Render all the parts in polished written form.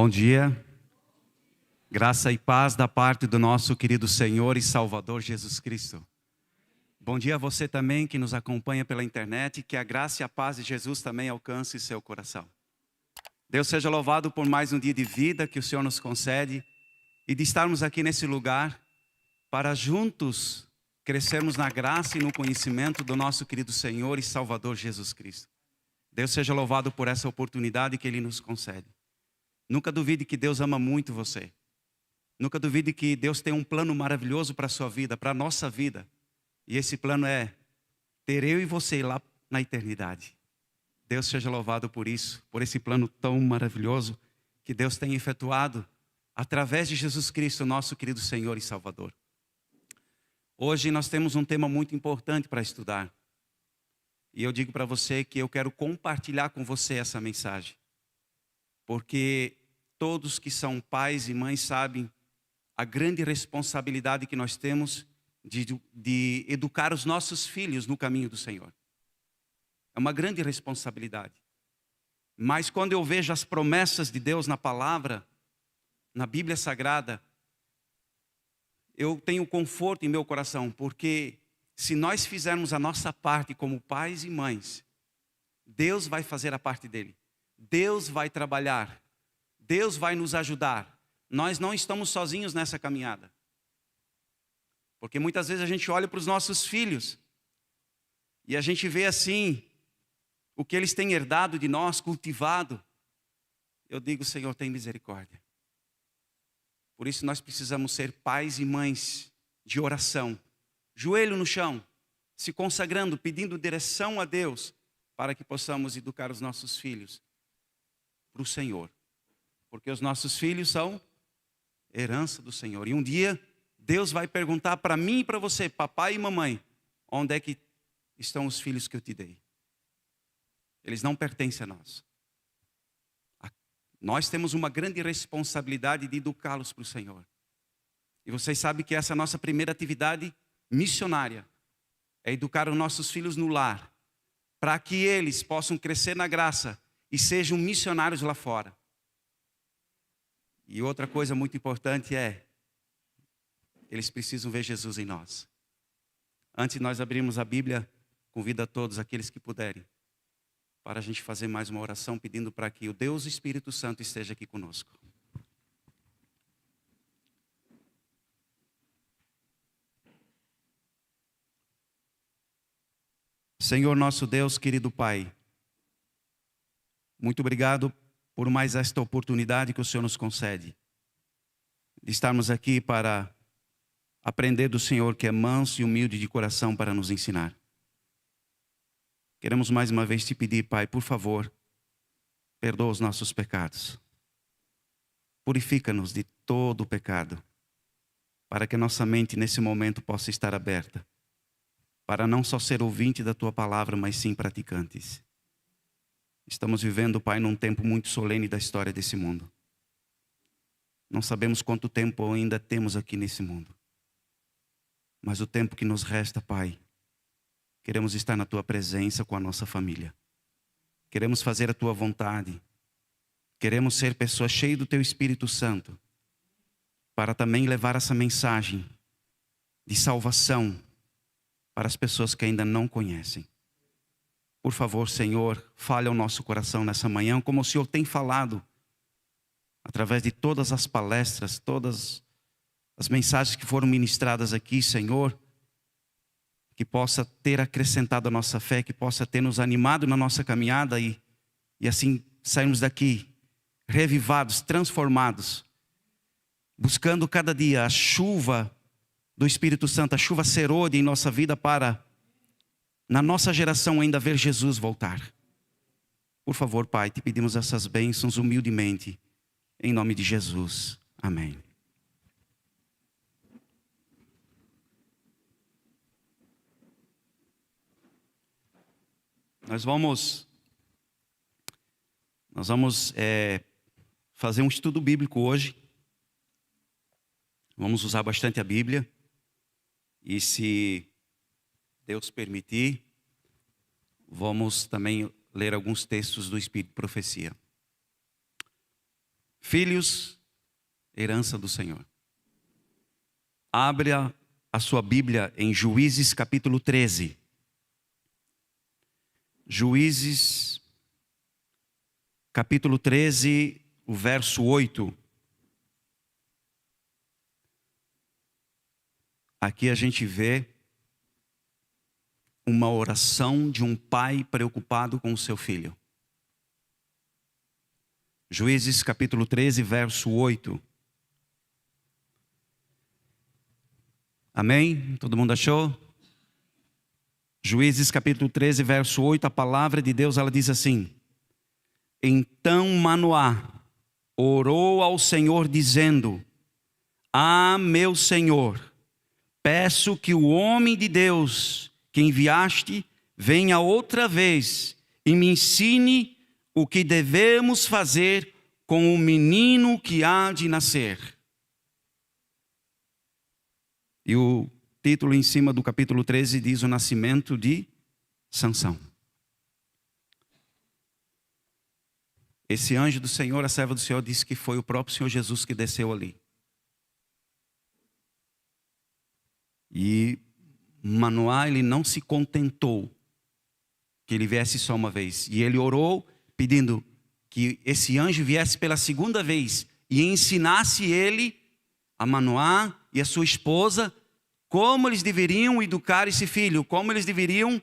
Bom dia, graça e paz da parte do nosso querido Senhor e Salvador Jesus Cristo. Bom dia a você também que nos acompanha pela internet, que a graça e a paz de Jesus também alcance seu coração. Deus seja louvado por mais um dia de vida que o Senhor nos concede e de estarmos aqui nesse lugar para juntos crescermos na graça e no conhecimento do nosso querido Senhor e Salvador Jesus Cristo. Deus seja louvado por essa oportunidade que Ele nos concede. Nunca duvide que Deus ama muito você. Nunca duvide que Deus tem um plano maravilhoso para a sua vida, para a nossa vida. E esse plano é ter eu e você lá na eternidade. Deus seja louvado por isso, por esse plano tão maravilhoso que Deus tem efetuado através de Jesus Cristo, nosso querido Senhor e Salvador. Hoje nós temos um tema muito importante para estudar. E eu digo para você que eu quero compartilhar com você essa mensagem. Porque todos que são pais e mães sabem a grande responsabilidade que nós temos de educar os nossos filhos no caminho do Senhor. É uma grande responsabilidade. Mas quando eu vejo as promessas de Deus na palavra, na Bíblia Sagrada, eu tenho conforto em meu coração, porque se nós fizermos a nossa parte como pais e mães, Deus vai fazer a parte dele. Deus vai trabalhar, Deus vai nos ajudar. Nós não estamos sozinhos nessa caminhada. Porque muitas vezes a gente olha para os nossos filhos e a gente vê assim, o que eles têm herdado de nós, cultivado. Eu digo, Senhor, tem misericórdia. Por isso nós precisamos ser pais e mães de oração, joelho no chão, se consagrando, pedindo direção a Deus, para que possamos educar os nossos filhos para o Senhor, porque os nossos filhos são herança do Senhor. E um dia Deus vai perguntar para mim e para você, papai e mamãe, onde é que estão os filhos que eu te dei? Eles não pertencem a nós. Nós temos uma grande responsabilidade de educá-los para o Senhor. E vocês sabem que essa é a nossa primeira atividade missionária, é educar os nossos filhos no lar, para que eles possam crescer na graça e sejam missionários lá fora. E outra coisa muito importante é, eles precisam ver Jesus em nós. Antes de nós abrirmos a Bíblia, convido a todos aqueles que puderem, para a gente fazer mais uma oração, pedindo para que o Deus Espírito Santo esteja aqui conosco. Senhor nosso Deus, querido Pai, muito obrigado por mais esta oportunidade que o Senhor nos concede, de estarmos aqui para aprender do Senhor, que é manso e humilde de coração, para nos ensinar. Queremos mais uma vez te pedir, Pai, por favor, perdoa os nossos pecados. Purifica-nos de todo o pecado, para que nossa mente nesse momento possa estar aberta, para não só ser ouvinte da Tua palavra, mas sim praticantes. Estamos vivendo, Pai, num tempo muito solene da história desse mundo. Não sabemos quanto tempo ainda temos aqui nesse mundo. Mas o tempo que nos resta, Pai, queremos estar na Tua presença com a nossa família. Queremos fazer a Tua vontade. Queremos ser pessoas cheias do Teu Espírito Santo, para também levar essa mensagem de salvação para as pessoas que ainda não conhecem. Por favor, Senhor, fale ao nosso coração nessa manhã, como o Senhor tem falado, através de todas as palestras, todas as mensagens que foram ministradas aqui, Senhor, que possa ter acrescentado a nossa fé, que possa ter nos animado na nossa caminhada e assim sairmos daqui revivados, transformados, buscando cada dia a chuva do Espírito Santo, a chuva serôdia em nossa vida, para na nossa geração ainda ver Jesus voltar. Por favor, Pai, te pedimos essas bênçãos humildemente, em nome de Jesus. Amém. Nós vamos fazer um estudo bíblico hoje. Vamos usar bastante a Bíblia. E se Deus permitir, vamos também ler alguns textos do Espírito de Profecia. Filhos, herança do Senhor. Abra a sua Bíblia em Juízes capítulo 13. Juízes capítulo 13, o verso 8. Aqui a gente vê uma oração de um pai preocupado com o seu filho. Juízes capítulo 13, verso 8. Amém? Todo mundo achou? Juízes capítulo 13, verso 8, a palavra de Deus, ela diz assim: Então Manoá orou ao Senhor dizendo: Ah, meu Senhor, peço que o homem de Deus que enviaste venha outra vez e me ensine o que devemos fazer com o menino que há de nascer. E o título em cima do capítulo 13 diz o nascimento de Sansão. Esse anjo do Senhor, a serva do Senhor, disse que foi o próprio Senhor Jesus que desceu ali. E Manoá, ele não se contentou que ele viesse só uma vez. E ele orou pedindo que esse anjo viesse pela segunda vez e ensinasse ele, a Manoá e a sua esposa, como eles deveriam educar esse filho, como eles deveriam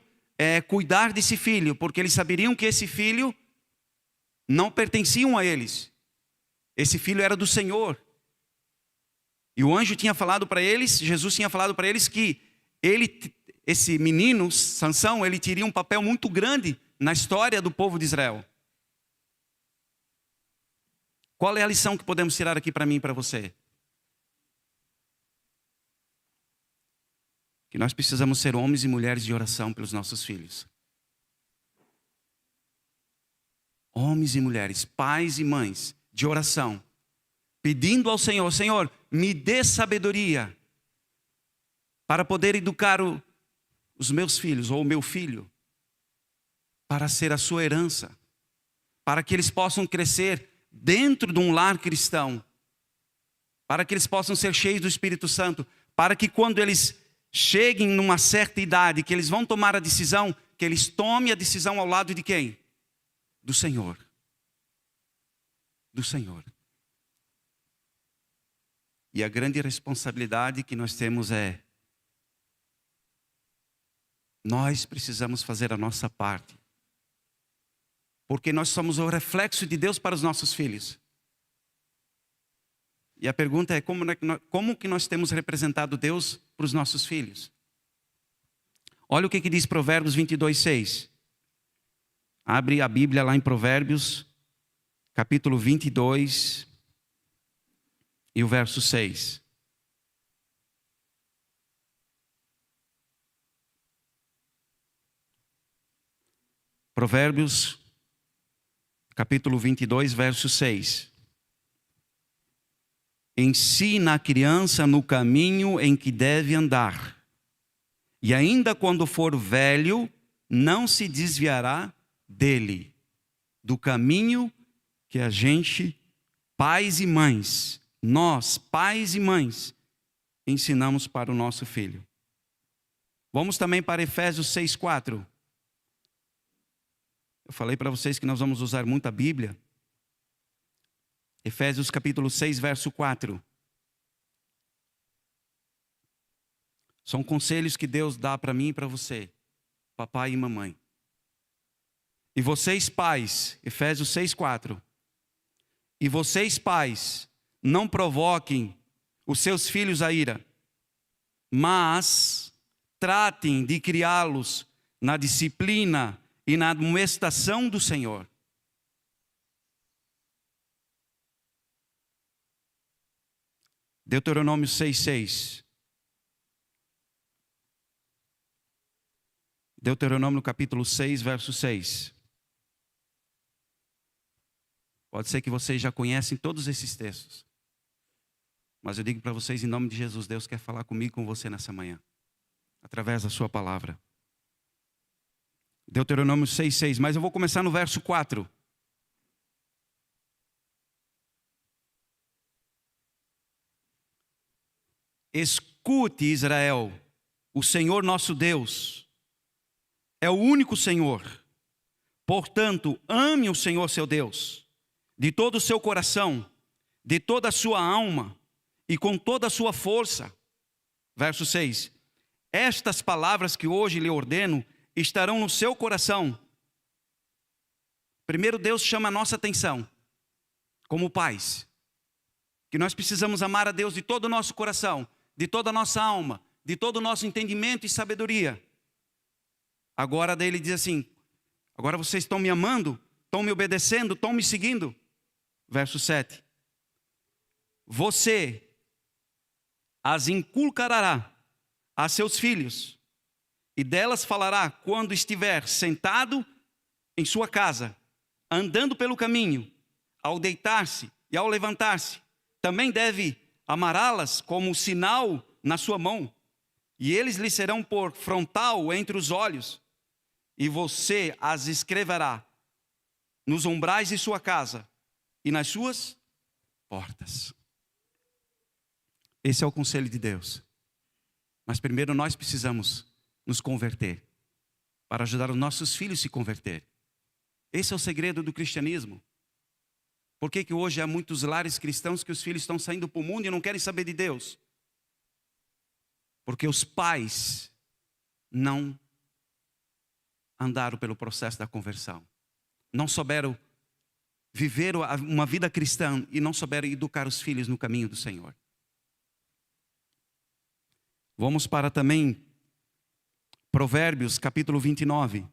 cuidar desse filho, porque eles saberiam que esse filho não pertenciam a eles. Esse filho era do Senhor. E o anjo tinha falado para eles, Jesus tinha falado para eles que esse menino, Sansão, ele teria um papel muito grande na história do povo de Israel. Qual é a lição que podemos tirar aqui para mim e para você? Que nós precisamos ser homens e mulheres de oração pelos nossos filhos. Homens e mulheres, pais e mães de oração, pedindo ao Senhor: Senhor, me dê sabedoria para poder educar os meus filhos, ou o meu filho, para ser a sua herança, para que eles possam crescer dentro de um lar cristão, para que eles possam ser cheios do Espírito Santo, para que quando eles cheguem numa certa idade, que eles vão tomar a decisão, que eles tomem a decisão ao lado de quem? Do Senhor. Do Senhor. E a grande responsabilidade que nós temos é: nós precisamos fazer a nossa parte. Porque nós somos o reflexo de Deus para os nossos filhos. E a pergunta é: como que nós temos representado Deus para os nossos filhos? Olha o que diz Provérbios 22, 6. Abre a Bíblia lá em Provérbios, capítulo 22, e o verso 6. Provérbios, capítulo 22, verso 6. Ensina a criança no caminho em que deve andar, e ainda quando for velho, não se desviará dele. Do caminho que a gente, pais e mães, nós, pais e mães, ensinamos para o nosso filho. Vamos também para Efésios 6:4. Eu falei para vocês que nós vamos usar muito a Bíblia. Efésios capítulo 6, verso 4. São conselhos que Deus dá para mim e para você, papai e mamãe. E vocês pais, Efésios 6, 4. E vocês pais, não provoquem os seus filhos à ira, mas tratem de criá-los na disciplina e na admoestação do Senhor. Deuteronômio 6:6. Deuteronômio capítulo 6, verso 6. Pode ser que vocês já conhecem todos esses textos, mas eu digo para vocês, em nome de Jesus, Deus quer falar comigo e com você nessa manhã, através da sua palavra. Deuteronômio 6:6, mas eu vou começar no verso 4. Escute, Israel, o Senhor nosso Deus é o único Senhor. Portanto, ame o Senhor seu Deus de todo o seu coração, de toda a sua alma e com toda a sua força. Verso 6. Estas palavras que hoje lhe ordeno estarão no seu coração. Primeiro, Deus chama a nossa atenção, como pais, que nós precisamos amar a Deus de todo o nosso coração, de toda a nossa alma, de todo o nosso entendimento e sabedoria. Agora daí ele diz assim: agora vocês estão me amando, estão me obedecendo, estão me seguindo. Verso 7. Você as inculcará a seus filhos, e delas falará quando estiver sentado em sua casa, andando pelo caminho, ao deitar-se e ao levantar-se. Também deve amará-las como sinal na sua mão, e eles lhe serão por frontal entre os olhos, e você as escreverá nos umbrais de sua casa e nas suas portas. Esse é o conselho de Deus. Mas primeiro nós precisamos nos converter, para ajudar os nossos filhos a se converter. Esse é o segredo do cristianismo. Por que hoje há muitos lares cristãos que os filhos estão saindo para o mundo e não querem saber de Deus? Porque os pais não andaram pelo processo da conversão. Não souberam viver uma vida cristã e não souberam educar os filhos no caminho do Senhor. Vamos para também Provérbios capítulo 29.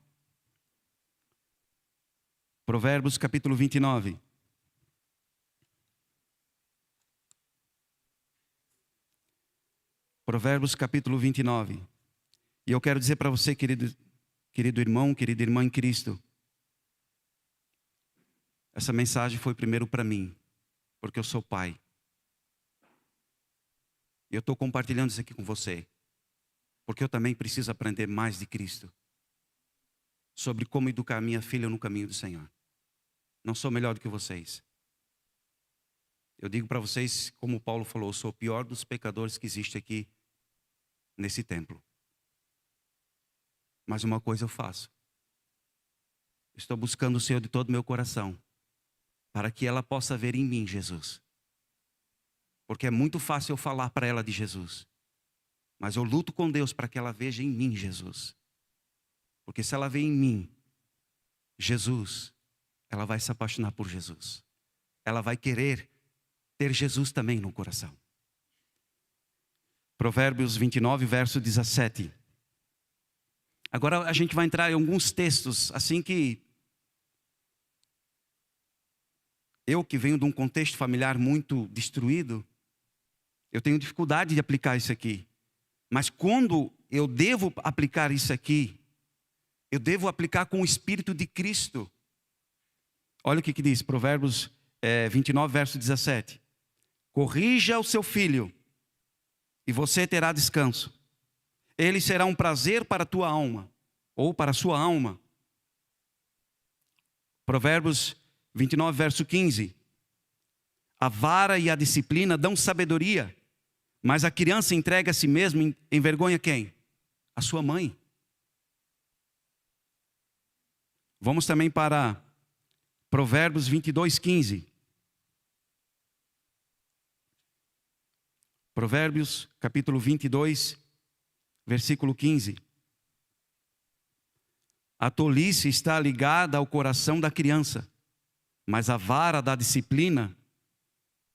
Provérbios capítulo 29. Provérbios capítulo 29. E eu quero dizer para você, querido irmão, querida irmã em Cristo, essa mensagem foi primeiro para mim, porque eu sou pai. E eu estou compartilhando isso aqui com você, porque eu também preciso aprender mais de Cristo, sobre como educar minha filha no caminho do Senhor. Não sou melhor do que vocês. Eu digo para vocês, como Paulo falou, eu sou o pior dos pecadores que existe aqui nesse templo. Mas uma coisa eu faço. Estou buscando o Senhor de todo o meu coração, para que ela possa ver em mim Jesus. Porque é muito fácil eu falar para ela de Jesus, mas eu luto com Deus para que ela veja em mim Jesus. Porque se ela vê em mim Jesus, ela vai se apaixonar por Jesus. Ela vai querer ter Jesus também no coração. Provérbios 29, verso 17. Agora a gente vai entrar em alguns textos, assim que eu que venho de um contexto familiar muito destruído, eu tenho dificuldade de aplicar isso aqui. Mas quando eu devo aplicar isso aqui, eu devo aplicar com o Espírito de Cristo. Olha o que diz, Provérbios 29, verso 17. Corrija o seu filho, e você terá descanso. Ele será um prazer para a tua alma, ou para a sua alma. Provérbios 29, verso 15. A vara e a disciplina dão sabedoria, mas a criança entrega a si mesma envergonha quem? A sua mãe. Vamos também para Provérbios 22, 15. Provérbios capítulo 22, versículo 15. A tolice está ligada ao coração da criança, mas a vara da disciplina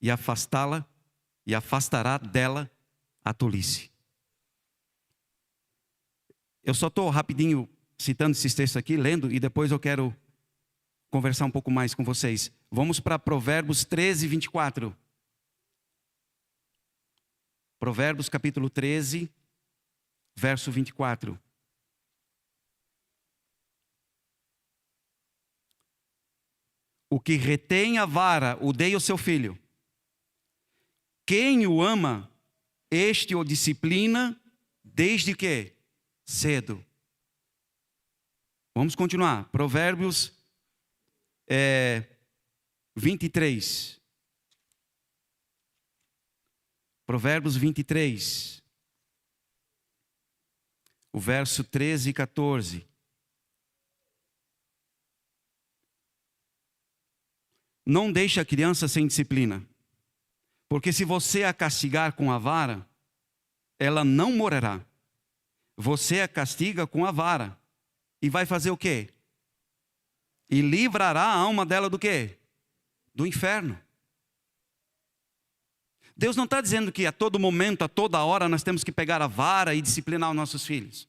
e afastará dela a tolice. Eu só estou rapidinho citando esses textos aqui, lendo, e depois eu quero conversar um pouco mais com vocês. Vamos para Provérbios 13, 24. Provérbios capítulo 13, verso 24. O que retém a vara odeia o seu filho. Quem o ama, este o disciplina desde que? Cedo. Vamos continuar. Provérbios 23. Provérbios 23. O verso 13 e 14. Não deixe a criança sem disciplina, porque se você a castigar com a vara, ela não morrerá. Você a castiga com a vara e vai fazer o quê? E livrará a alma dela do quê? Do inferno. Deus não está dizendo que a todo momento, a toda hora, nós temos que pegar a vara e disciplinar os nossos filhos.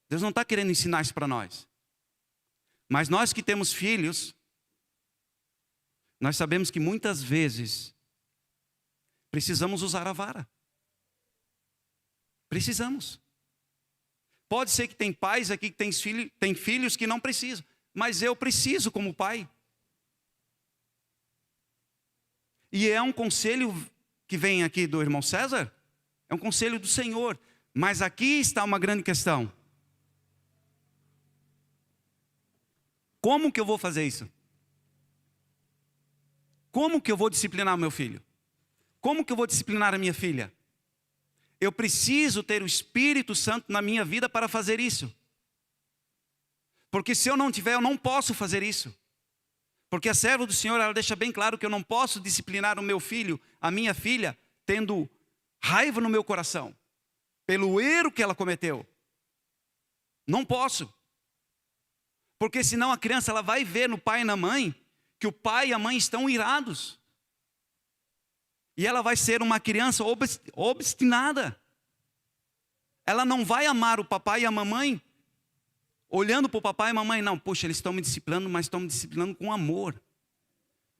Deus não está querendo ensinar isso para nós. Mas nós que temos filhos, nós sabemos que muitas vezes precisamos usar a vara. Precisamos. Pode ser que tem pais aqui que tem filhos que não precisam, mas eu preciso como pai. E é um conselho que vem aqui do irmão César, é um conselho do Senhor. Mas aqui está uma grande questão. Como que eu vou fazer isso? Como que eu vou disciplinar o meu filho? Como que eu vou disciplinar a minha filha? Eu preciso ter o Espírito Santo na minha vida para fazer isso. Porque se eu não tiver, eu não posso fazer isso. Porque a serva do Senhor, ela deixa bem claro que eu não posso disciplinar o meu filho, a minha filha, tendo raiva no meu coração, pelo erro que ela cometeu. Não posso. Porque senão a criança ela vai ver no pai e na mãe que o pai e a mãe estão irados. E ela vai ser uma criança obstinada. Ela não vai amar o papai e a mamãe olhando para o papai e a mamãe. Não, poxa, eles estão me disciplinando, mas estão me disciplinando com amor.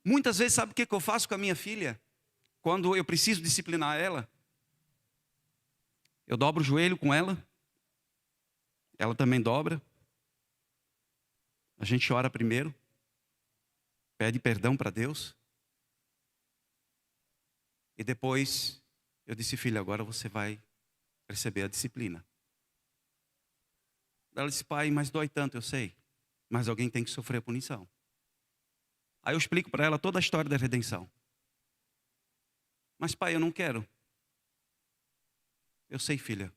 Muitas vezes, sabe o que eu faço com a minha filha? Quando eu preciso disciplinar ela, eu dobro o joelho com ela. Ela também dobra. A gente ora primeiro. Pede perdão para Deus. E depois eu disse, filha, agora você vai receber a disciplina. Ela disse, pai, mas dói tanto, eu sei. Mas alguém tem que sofrer a punição. Aí eu explico para ela toda a história da redenção. Mas pai, eu não quero. Eu sei, filha.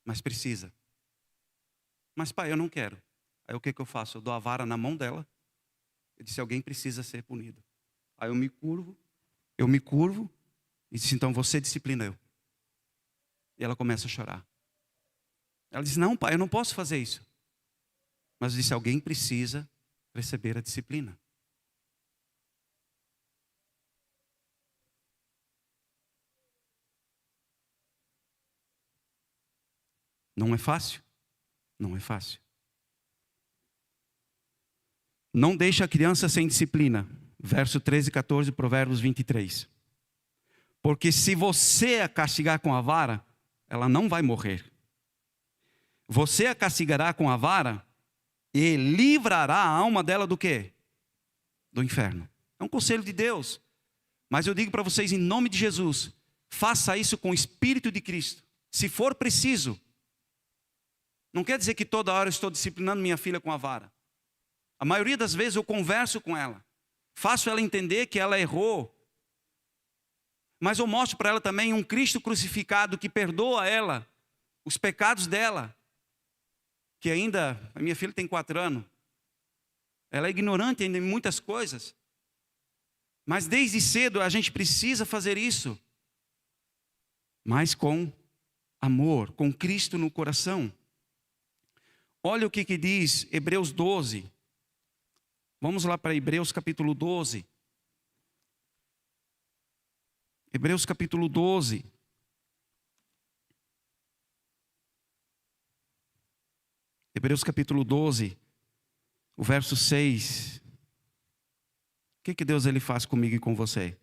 Mas precisa. Mas pai, eu não quero. Aí o que eu faço? Eu dou a vara na mão dela. Eu disse, alguém precisa ser punido. Aí eu me curvo e disse, então você disciplina eu. E ela começa a chorar. Ela disse, não pai, eu não posso fazer isso. Mas eu disse, alguém precisa receber a disciplina. Não é fácil? Não é fácil. Não deixa a criança sem disciplina. Verso 13 e 14, Provérbios 23. Porque se você a castigar com a vara, ela não vai morrer. Você a castigará com a vara e livrará a alma dela do quê? Do inferno. É um conselho de Deus. Mas eu digo para vocês, em nome de Jesus, faça isso com o Espírito de Cristo. Se for preciso. Não quer dizer que toda hora eu estou disciplinando minha filha com a vara. A maioria das vezes eu converso com ela. Faço ela entender que ela errou. Mas eu mostro para ela também um Cristo crucificado que perdoa ela, os pecados dela. Que ainda, a minha filha tem 4 anos. Ela é ignorante ainda em muitas coisas. Mas desde cedo a gente precisa fazer isso. Mas com amor, com Cristo no coração. Olha o que diz Hebreus 12. Vamos lá para Hebreus capítulo 12. Hebreus capítulo 12. Hebreus capítulo 12, o verso 6. O que Deus ele faz comigo e com você?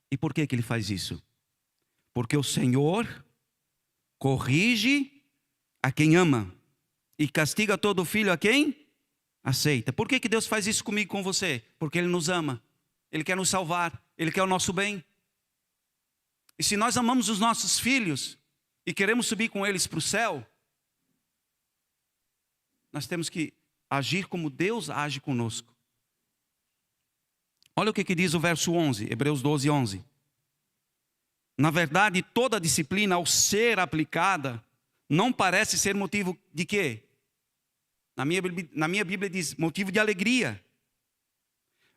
E por que Ele faz isso? Porque o Senhor corrige a quem ama e castiga todo filho a quem aceita. Por que Deus faz isso comigo e com você? Porque Ele nos ama, Ele quer nos salvar, Ele quer o nosso bem. E se nós amamos os nossos filhos e queremos subir com eles para o céu, nós temos que agir como Deus age conosco. Olha o que diz o verso 11, Hebreus 12, 11. Na verdade, toda disciplina, ao ser aplicada, não parece ser motivo de quê? Na minha Bíblia diz motivo de alegria,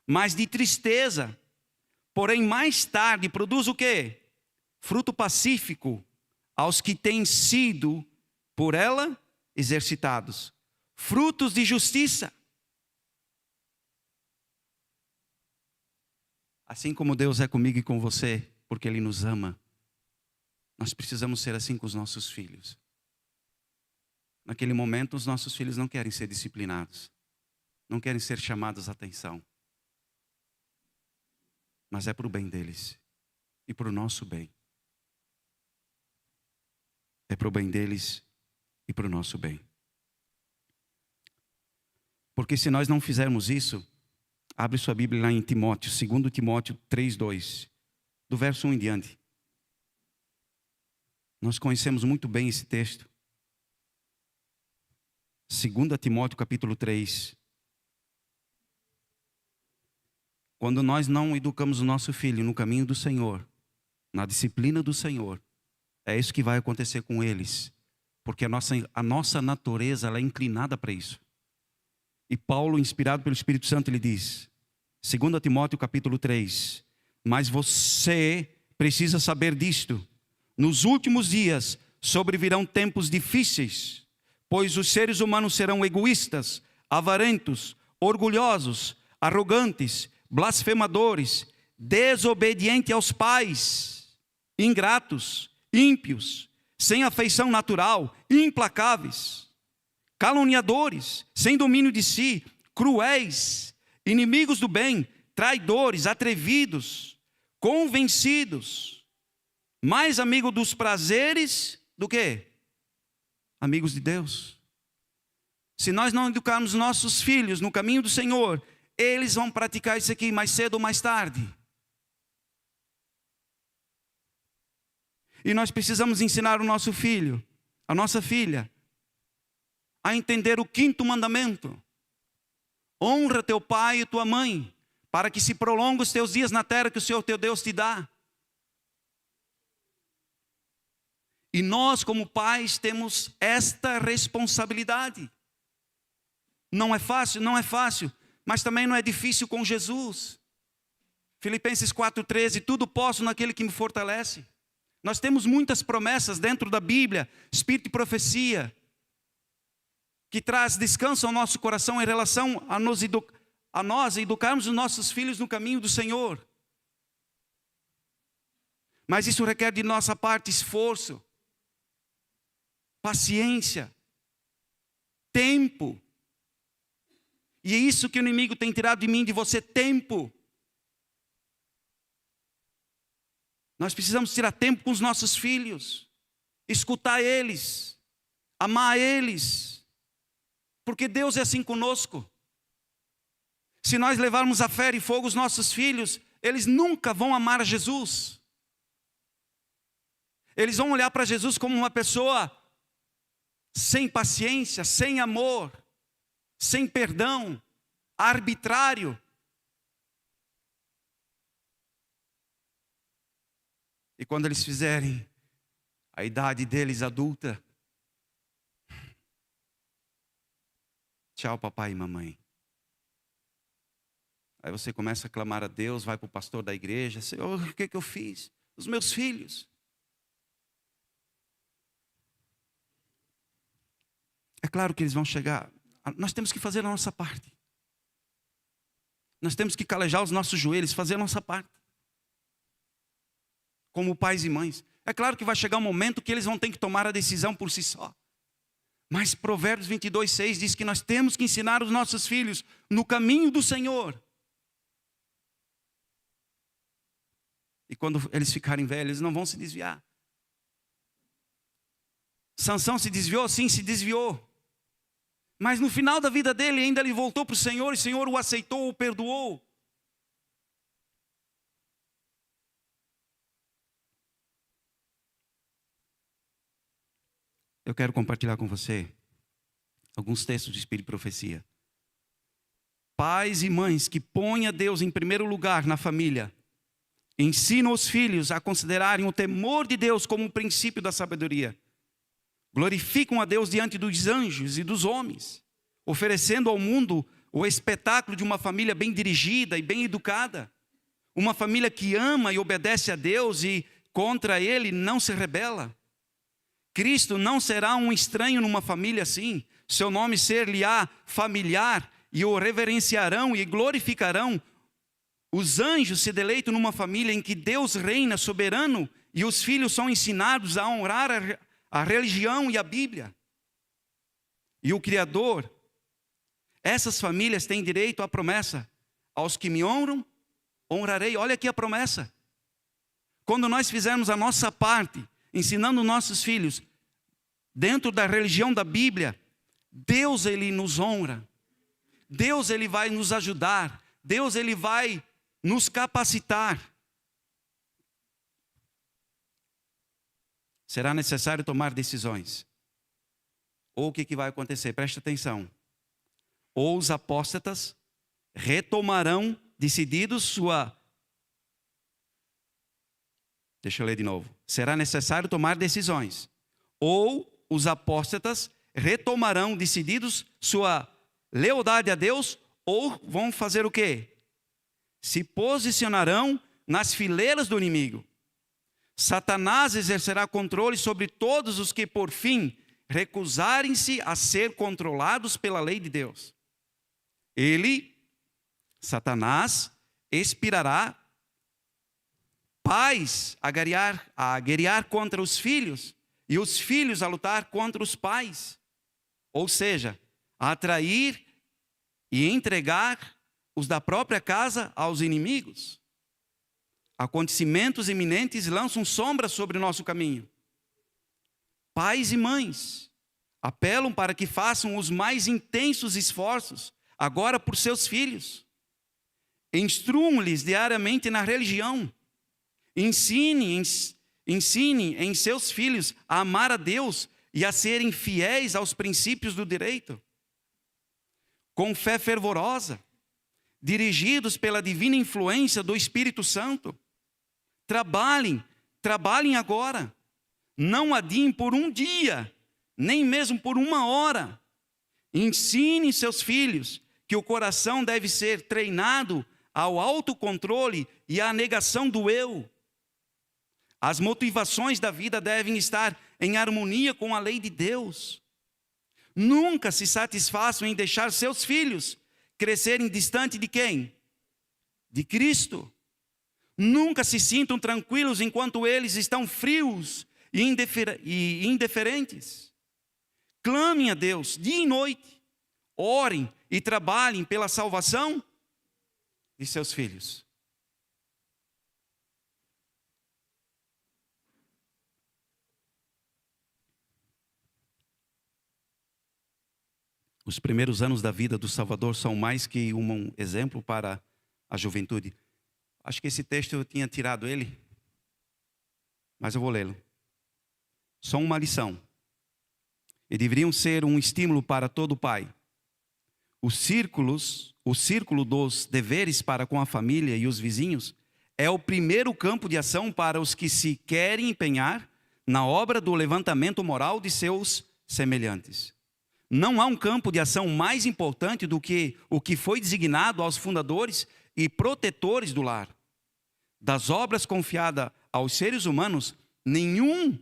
mas de tristeza. Porém, mais tarde produz o quê? Fruto pacífico aos que têm sido por ela exercitados. Frutos de justiça. Assim como Deus é comigo e com você, porque Ele nos ama, nós precisamos ser assim com os nossos filhos. Naquele momento, os nossos filhos não querem ser disciplinados, não querem ser chamados a atenção, mas é para o bem deles e para o nosso bem. É para o bem deles e para o nosso bem. Porque se nós não fizermos isso, abre sua Bíblia lá em Timóteo, 2 Timóteo 3:2, do verso 1 em diante. Nós conhecemos muito bem esse texto. 2 Timóteo capítulo 3. Quando nós não educamos o nosso filho no caminho do Senhor, na disciplina do Senhor, é isso que vai acontecer com eles. Porque a nossa natureza ela é inclinada para isso. E Paulo, inspirado pelo Espírito Santo, ele diz, 2 Timóteo capítulo 3, mas você precisa saber disto. Nos últimos dias sobrevirão tempos difíceis, pois os seres humanos serão egoístas, avarentos, orgulhosos, arrogantes, blasfemadores, desobedientes aos pais, ingratos, ímpios, sem afeição natural, implacáveis, caluniadores, sem domínio de si, cruéis, inimigos do bem, traidores, atrevidos, convencidos, mais amigos dos prazeres do que amigos de Deus. Se nós não educarmos nossos filhos no caminho do Senhor, eles vão praticar isso aqui mais cedo ou mais tarde. E nós precisamos ensinar o nosso filho, a nossa filha, a entender o 5º mandamento. Honra teu pai e tua mãe, para que se prolongue os teus dias na terra que o Senhor teu Deus te dá. E nós, como pais, temos esta responsabilidade. Não é fácil, mas também não é difícil com Jesus. Filipenses 4,13, tudo posso naquele que me fortalece. Nós temos muitas promessas dentro da Bíblia, espírito de profecia, que traz descanso ao nosso coração em relação a nós educarmos os nossos filhos no caminho do Senhor. Mas isso requer de nossa parte esforço, paciência, tempo. E é isso que o inimigo tem tirado de mim, de você, tempo. Nós precisamos tirar tempo com os nossos filhos, escutar eles, amar eles, porque Deus é assim conosco. Se nós levarmos a ferro e fogo os nossos filhos, eles nunca vão amar a Jesus. Eles vão olhar para Jesus como uma pessoa sem paciência, sem amor, sem perdão, arbitrário. E quando eles fizerem a idade deles adulta, tchau papai e mamãe. Aí você começa a clamar a Deus, vai para o pastor da igreja, Senhor, o que eu fiz? Os meus filhos. É claro que eles vão chegar, nós temos que fazer a nossa parte. Nós temos que calejar os nossos joelhos, fazer a nossa parte. Como pais e mães. É claro que vai chegar um momento que eles vão ter que tomar a decisão por si só. Mas Provérbios 22:6 diz que nós temos que ensinar os nossos filhos no caminho do Senhor. E quando eles ficarem velhos, eles não vão se desviar. Sansão se desviou? Sim, se desviou. Mas no final da vida dele, ainda ele voltou para o Senhor, e o Senhor o aceitou, o perdoou. Eu quero compartilhar com você alguns textos de Espírito de Profecia. Pais e mães que põem a Deus em primeiro lugar na família, ensinam os filhos a considerarem o temor de Deus como um princípio da sabedoria. Glorificam a Deus diante dos anjos e dos homens, oferecendo ao mundo o espetáculo de uma família bem dirigida e bem educada. Uma família que ama e obedece a Deus e contra Ele não se rebela. Cristo não será um estranho numa família assim. Seu nome ser-lhe-á familiar e o reverenciarão e glorificarão. Os anjos se deleitam numa família em que Deus reina soberano e os filhos são ensinados a honrar a religião e a Bíblia. E o Criador, essas famílias têm direito à promessa: aos que me honram, honrarei. Olha aqui a promessa. Quando nós fizermos a nossa parte, ensinando nossos filhos dentro da religião da Bíblia, Deus, Ele nos honra. Deus, Ele vai nos ajudar. Deus, Ele vai nos capacitar. Será necessário tomar decisões. Ou o que vai acontecer? Preste atenção. Ou os apóstatas retomarão decididos sua... Deixa eu ler de novo. Será necessário tomar decisões. Ou os apóstatas retomarão decididos sua lealdade a Deus, ou vão fazer o quê? Se posicionarão nas fileiras do inimigo. Satanás exercerá controle sobre todos os que, por fim, recusarem-se a ser controlados pela lei de Deus. Ele, Satanás, inspirará pais a guerrear contra os filhos e os filhos a lutar contra os pais. Ou seja, a atrair e entregar os da própria casa aos inimigos. Acontecimentos iminentes lançam sombra sobre o nosso caminho. Pais e mães apelam para que façam os mais intensos esforços agora por seus filhos. Instruam-lhes diariamente na religião. Ensine em seus filhos a amar a Deus e a serem fiéis aos princípios do direito. Com fé fervorosa, dirigidos pela divina influência do Espírito Santo. Trabalhem agora. Não adiem por um dia, nem mesmo por uma hora. Ensine seus filhos que o coração deve ser treinado ao autocontrole e à negação do eu. As motivações da vida devem estar em harmonia com a lei de Deus. Nunca se satisfaçam em deixar seus filhos crescerem distante de quem? De Cristo. Nunca se sintam tranquilos enquanto eles estão frios e indiferentes. Clamem a Deus dia e noite. Orem e trabalhem pela salvação de seus filhos. Os primeiros anos da vida do Salvador são mais que um exemplo para a juventude. Acho que esse texto eu tinha tirado ele, mas eu vou lê-lo. Só uma lição. E deveriam ser um estímulo para todo pai. O círculo dos deveres para com a família e os vizinhos é o primeiro campo de ação para os que se querem empenhar na obra do levantamento moral de seus semelhantes. Não há um campo de ação mais importante do que o que foi designado aos fundadores e protetores do lar. Das obras confiadas aos seres humanos, nenhuma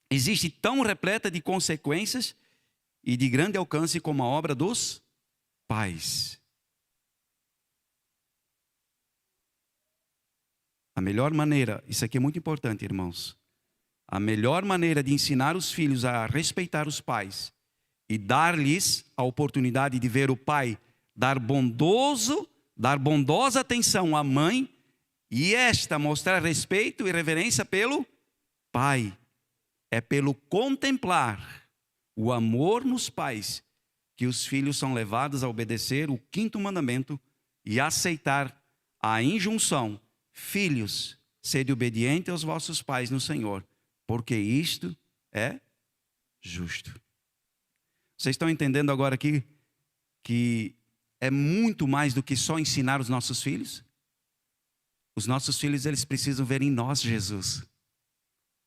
existe tão repleta de consequências e de grande alcance como a obra dos pais. A melhor maneira, isso aqui é muito importante, irmãos. A melhor maneira de ensinar os filhos a respeitar os pais e dar-lhes a oportunidade de ver o pai dar bondosa atenção à mãe e esta mostrar respeito e reverência pelo pai. É pelo contemplar o amor nos pais que os filhos são levados a obedecer o 5º mandamento e aceitar a injunção: filhos, sede obedientes aos vossos pais no Senhor, porque isto é justo. Vocês estão entendendo agora aqui que é muito mais do que só ensinar os nossos filhos? Os nossos filhos, eles precisam ver em nós Jesus.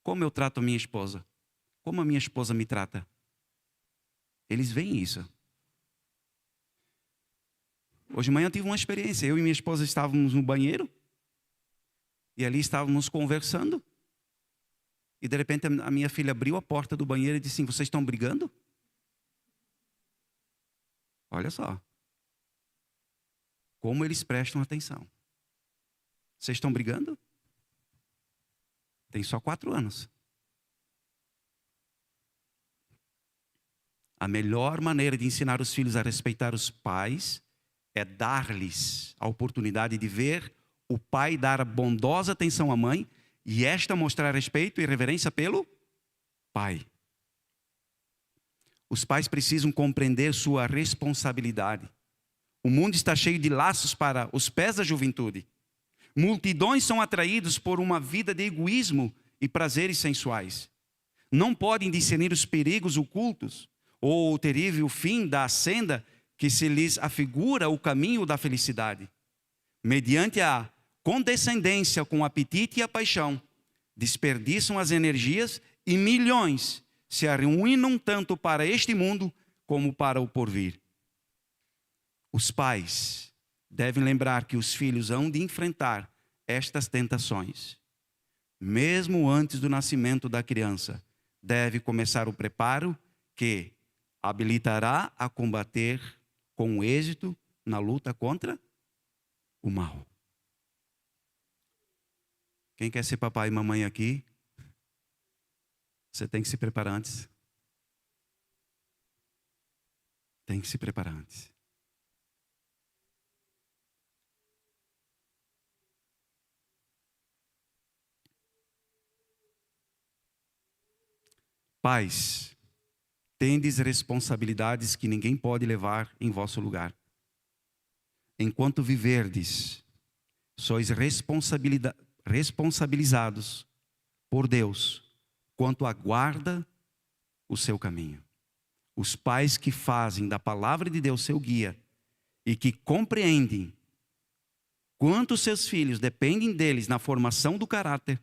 Como eu trato a minha esposa? Como a minha esposa me trata? Eles veem isso. Hoje de manhã eu tive uma experiência. Eu e minha esposa estávamos no banheiro. E ali estávamos conversando. E de repente a minha filha abriu a porta do banheiro e disse assim: vocês estão brigando? Olha só. Como eles prestam atenção. Vocês estão brigando? Tem só 4 anos. A melhor maneira de ensinar os filhos a respeitar os pais é dar-lhes a oportunidade de ver o pai dar a bondosa atenção à mãe e esta mostrar respeito e reverência pelo pai. Os pais precisam compreender sua responsabilidade. O mundo está cheio de laços para os pés da juventude. Multidões são atraídos por uma vida de egoísmo e prazeres sensuais. Não podem discernir os perigos ocultos ou o terrível fim da senda que se lhes afigura o caminho da felicidade. Mediante a condescendência com o apetite e a paixão, desperdiçam as energias e milhões se arruinam tanto para este mundo como para o porvir. Os pais devem lembrar que os filhos hão de enfrentar estas tentações. Mesmo antes do nascimento da criança, deve começar o preparo que habilitará a combater com êxito na luta contra o mal. Quem quer ser papai e mamãe aqui, você tem que se preparar antes. Tem que se preparar antes. Pais, tendes responsabilidades que ninguém pode levar em vosso lugar. Enquanto viverdes, sois responsabilizados por Deus quanto aguarda o seu caminho. Os pais que fazem da palavra de Deus seu guia e que compreendem quanto seus filhos dependem deles na formação do caráter,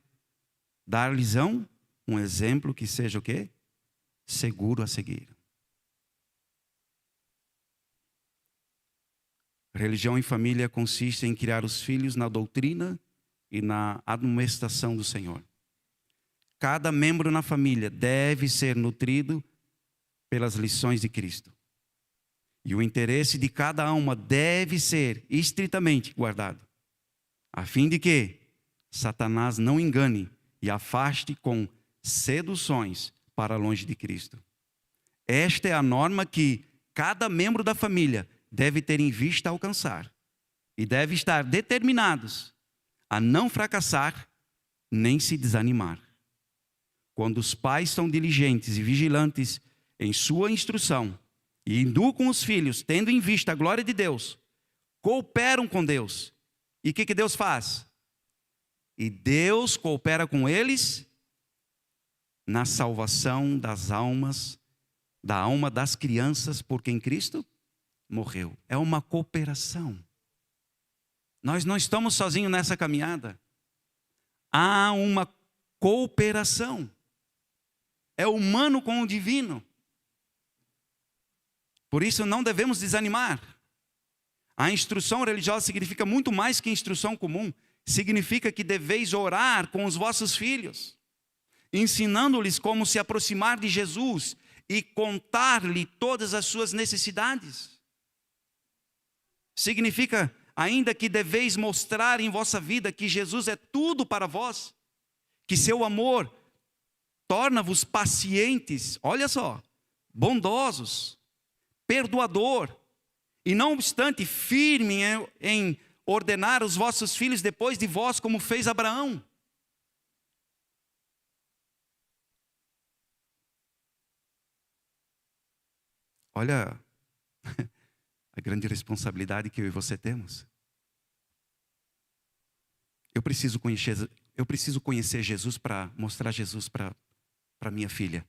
dar-lhes-ão um exemplo que seja o quê? Seguro a seguir. Religião em família consiste em criar os filhos na doutrina e na admoestação do Senhor. Cada membro na família deve ser nutrido pelas lições de Cristo. E o interesse de cada alma deve ser estritamente guardado, a fim de que Satanás não engane e afaste com seduções para longe de Cristo. Esta é a norma que cada membro da família deve ter em vista alcançar e deve estar determinados a não fracassar nem se desanimar. Quando os pais são diligentes e vigilantes em sua instrução e educam os filhos tendo em vista a glória de Deus, cooperam com Deus. E o que Deus faz? E Deus coopera com eles na salvação das almas, da alma das crianças por quem Cristo morreu. É uma cooperação. Nós não estamos sozinhos nessa caminhada. Há uma cooperação. É humano com o divino. Por isso não devemos desanimar. A instrução religiosa significa muito mais que instrução comum. Significa que deveis orar com os vossos filhos, ensinando-lhes como se aproximar de Jesus e contar-lhe todas as suas necessidades. Significa ainda que deveis mostrar em vossa vida que Jesus é tudo para vós, que seu amor torna-vos pacientes, olha só, bondosos, perdoador, e não obstante firme em ordenar os vossos filhos depois de vós, como fez Abraão. Olha a grande responsabilidade que eu e você temos. Eu preciso conhecer Jesus para mostrar Jesus para minha filha.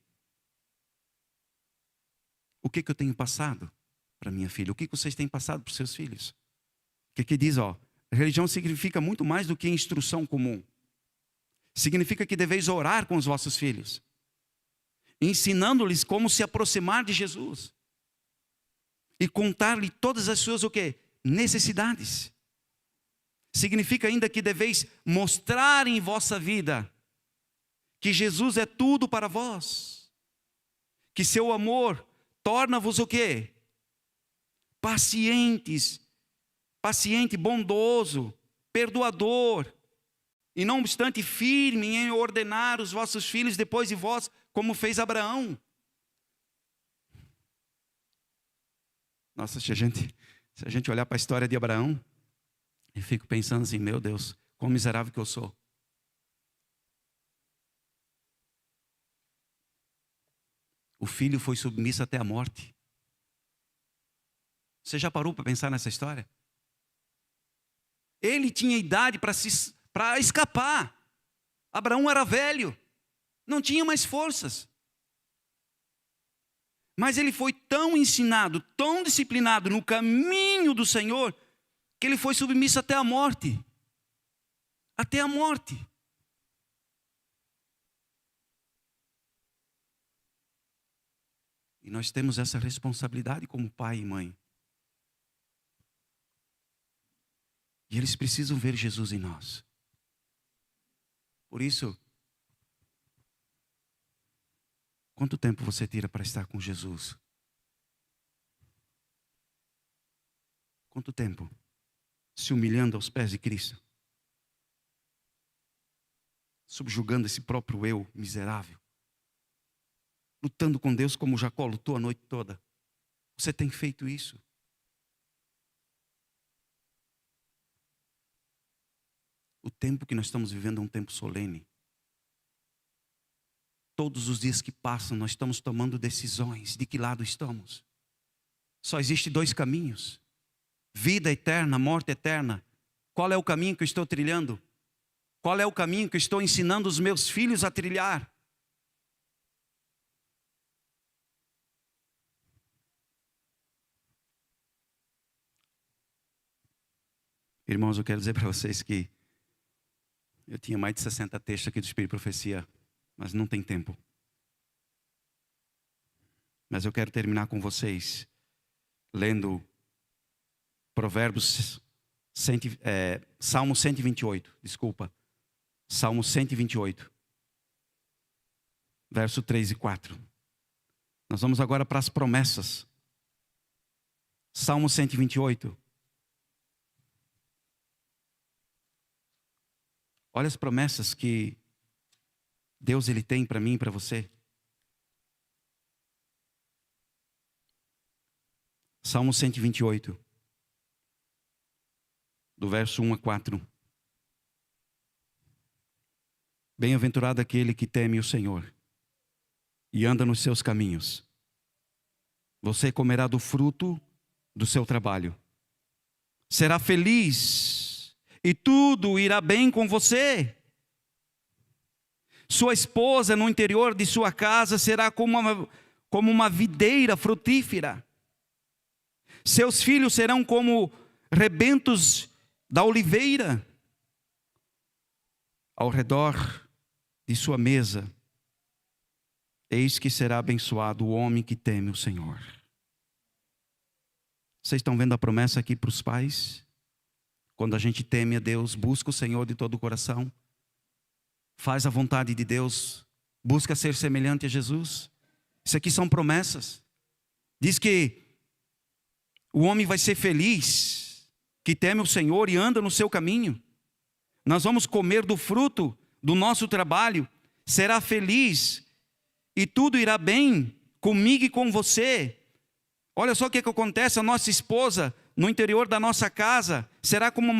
O que eu tenho passado? para minha filha? O que vocês têm passado para os seus filhos? Que aqui diz, religião significa muito mais do que instrução comum. Significa que deveis orar com os vossos filhos, ensinando-lhes como se aproximar de Jesus e contar-lhe todas as suas necessidades. Significa ainda que deveis mostrar em vossa vida que Jesus é tudo para vós, que seu amor torna-vos paciente, bondoso, perdoador, e não obstante firme em ordenar os vossos filhos depois de vós, como fez Abraão. Nossa, se a gente olhar para a história de Abraão, eu fico pensando assim, meu Deus, quão miserável que eu sou. O filho foi submisso até a morte. Você já parou para pensar nessa história? Ele tinha idade para escapar. Abraão era velho, não tinha mais forças. Mas ele foi tão ensinado, tão disciplinado no caminho do Senhor, que ele foi submisso até a morte. Até a morte. E nós temos essa responsabilidade como pai e mãe. E eles precisam ver Jesus em nós. Por isso, quanto tempo você tira para estar com Jesus? Quanto tempo? Se humilhando aos pés de Cristo. Subjugando esse próprio eu miserável. Lutando com Deus como Jacó lutou a noite toda. Você tem feito isso? O tempo que nós estamos vivendo é um tempo solene. Todos os dias que passam, nós estamos tomando decisões. De que lado estamos? Só existe 2 caminhos. Vida eterna, morte eterna. Qual é o caminho que eu estou trilhando? Qual é o caminho que eu estou ensinando os meus filhos a trilhar? Irmãos, eu quero dizer para vocês que eu tinha mais de 60 textos aqui do Espírito de Profecia, mas não tem tempo. Mas eu quero terminar com vocês lendo Salmo 128, Salmo 128, verso 3 e 4. Nós vamos agora para as promessas. Salmo 128. Olha as promessas que Deus ele tem para mim e para você. Salmo 128, do verso 1 a 4. Bem-aventurado aquele que teme o Senhor e anda nos seus caminhos. Você comerá do fruto do seu trabalho. Será feliz e tudo irá bem com você. Sua esposa no interior de sua casa será como uma videira frutífera. Seus filhos serão como rebentos da oliveira. Ao redor de sua mesa, eis que será abençoado o homem que teme o Senhor. Vocês estão vendo a promessa aqui para os pais? Quando a gente teme a Deus, busca o Senhor de todo o coração, faz a vontade de Deus, busca ser semelhante a Jesus. Isso aqui são promessas. Diz que o homem vai ser feliz, que teme o Senhor e anda no seu caminho. Nós vamos comer do fruto do nosso trabalho, será feliz e tudo irá bem comigo e com você. Olha só o que acontece, a nossa esposa no interior da nossa casa será como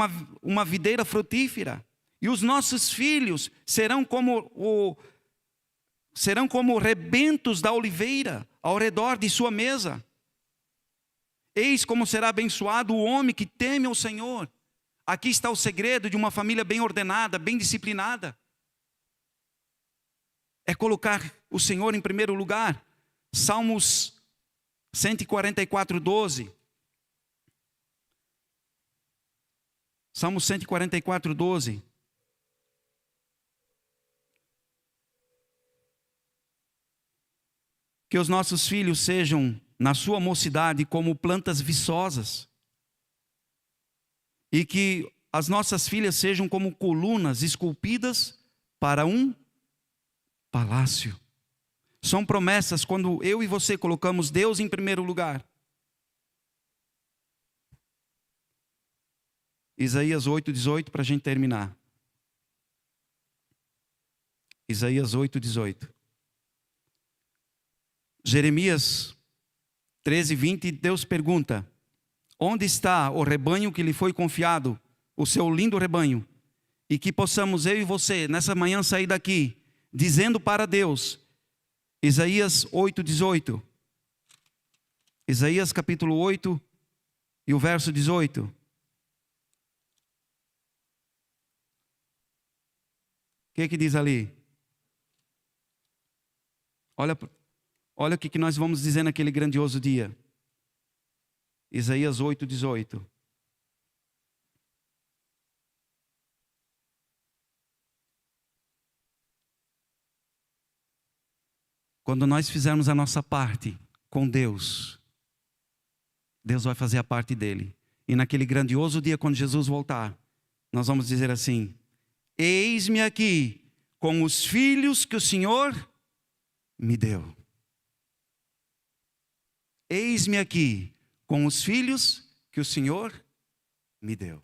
uma videira frutífera. E os nossos filhos serão como rebentos da oliveira ao redor de sua mesa. Eis como será abençoado o homem que teme ao Senhor. Aqui está o segredo de uma família bem ordenada, bem disciplinada. É colocar o Senhor em primeiro lugar. Salmos 144:12. Salmo 144:12. Que os nossos filhos sejam, na sua mocidade, como plantas viçosas, e que as nossas filhas sejam como colunas esculpidas para um palácio. São promessas quando eu e você colocamos Deus em primeiro lugar. Isaías 8:18, para a gente terminar. Isaías 8:18. Jeremias 13:20, Deus pergunta: onde está o rebanho que lhe foi confiado, o seu lindo rebanho? E que possamos, eu e você, nessa manhã sair daqui, dizendo para Deus, Isaías 8:18. Isaías capítulo 8 e o verso 18. O que diz ali? Olha o que nós vamos dizer naquele grandioso dia. Isaías 8:18. Quando nós fizermos a nossa parte com Deus, Deus vai fazer a parte dele. E naquele grandioso dia, quando Jesus voltar, nós vamos dizer assim: eis-me aqui com os filhos que o Senhor me deu. Eis-me aqui com os filhos que o Senhor me deu.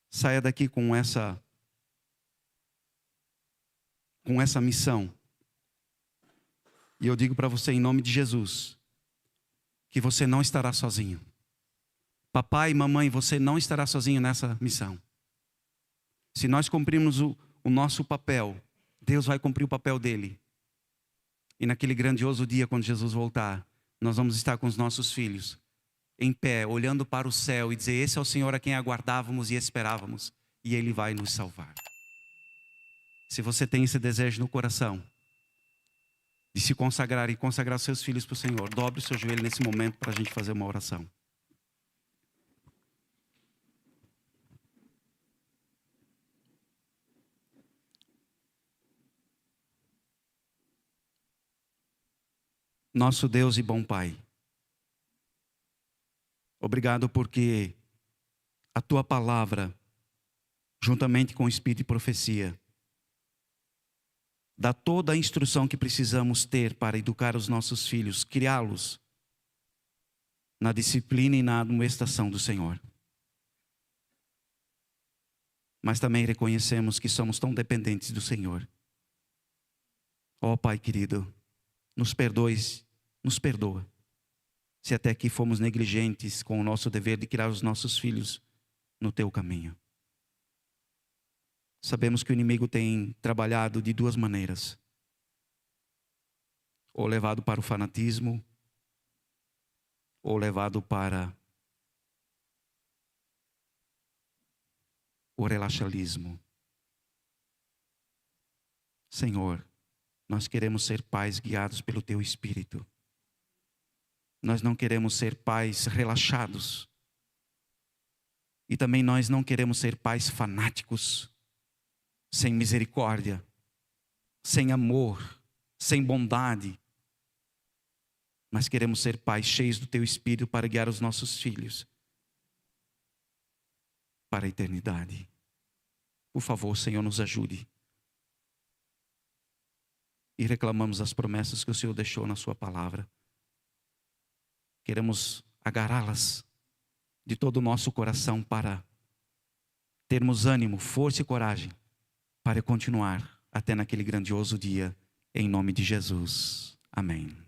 Saia daqui com essa missão. E eu digo para você, em nome de Jesus, que você não estará sozinho. Papai e mamãe, você não estará sozinho nessa missão. Se nós cumprirmos o nosso papel, Deus vai cumprir o papel dele. E naquele grandioso dia, quando Jesus voltar, nós vamos estar com os nossos filhos, em pé, olhando para o céu e dizer: esse é o Senhor a quem aguardávamos e esperávamos, e Ele vai nos salvar. Se você tem esse desejo no coração, de se consagrar e consagrar seus filhos para o Senhor, dobre o seu joelho nesse momento para a gente fazer uma oração. Nosso Deus e bom Pai, obrigado porque a Tua palavra, juntamente com o Espírito e profecia, dá toda a instrução que precisamos ter para educar os nossos filhos, criá-los na disciplina e na admoestação do Senhor. Mas também reconhecemos que somos tão dependentes do Senhor. Ó Pai querido, nos perdoa, se até aqui fomos negligentes com o nosso dever de criar os nossos filhos no Teu caminho. Sabemos que o inimigo tem trabalhado de duas maneiras: ou levado para o fanatismo, ou levado para o relaxalismo. Senhor, nós queremos ser pais guiados pelo Teu Espírito. Nós não queremos ser pais relaxados. E também nós não queremos ser pais fanáticos, sem misericórdia, sem amor, sem bondade. Mas queremos ser pais cheios do Teu Espírito para guiar os nossos filhos para a eternidade. Por favor, Senhor, nos ajude. E reclamamos as promessas que o Senhor deixou na Sua palavra. Queremos agarrá-las de todo o nosso coração para termos ânimo, força e coragem para continuar até naquele grandioso dia, em nome de Jesus. Amém.